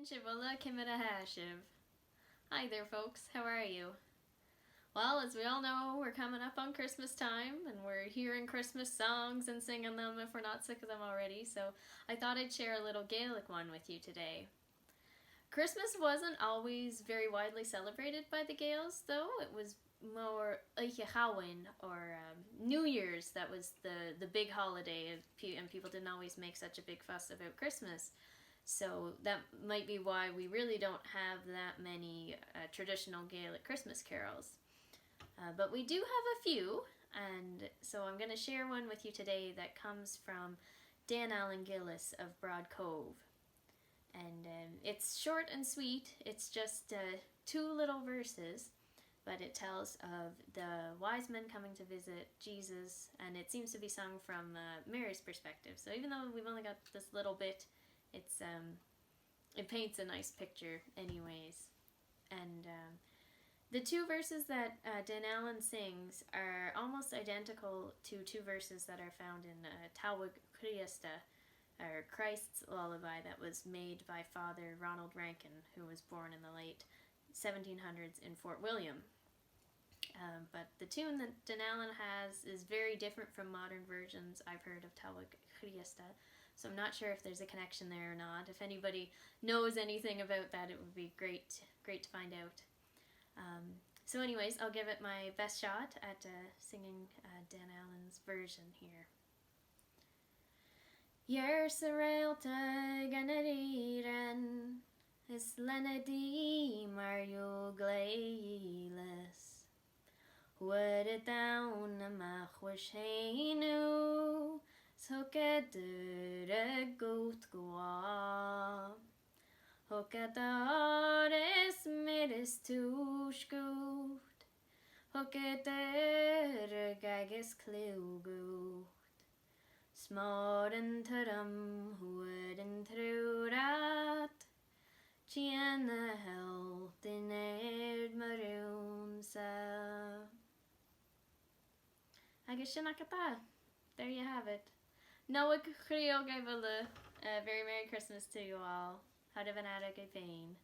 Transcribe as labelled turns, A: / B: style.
A: Shibboleth Kimidahashiv. Hi there folks, how are you? Well, as we all know, we're coming up on Christmas time and we're hearing Christmas songs and singing them if we're not sick of them already, so I thought I'd share a little Gaelic one with you today. Christmas wasn't always very widely celebrated by the Gaels, though. It was more Highland or New Year's that was the big holiday, and people didn't always make such a big fuss about Christmas. So that might be why we really don't have that many traditional Gaelic Christmas carols. But we do have a few, and so I'm going to share one with you today that comes from Dan Allen Gillis of Broad Cove. And it's short and sweet. It's just two little verses, but it tells of the wise men coming to visit Jesus, and it seems to be sung from Mary's perspective. So even though we've only got this little bit, it paints a nice picture anyways. And the two verses that Dan Allen sings are almost identical to two verses that are found in Tábhacht Chríosta, or Christ's Lullaby, that was made by Father Ronald Rankin, who was born in the late 1700s in Fort William. But the tune that Dan Allen has is very different from modern versions I've heard of Tábhacht Chríosta, so I'm not sure if there's a connection there or not. If anybody knows anything about that, it would be great to find out. So anyways, I'll give it my best shot at singing Dan Allen's version here. Yer Sarelta Ganadiran is Lenadi Mario Glailes. Would it down a machwishenu? So get the goat go up. Hoket ares midis to scoot. Hoket gagas clugoot. Smart and turum, wood and through that. Chien the health in air maroon sa. I guess there you have it. Nollaidh Nollaige, Gàidheal, a very Merry Christmas to you all. How do Gàidheal?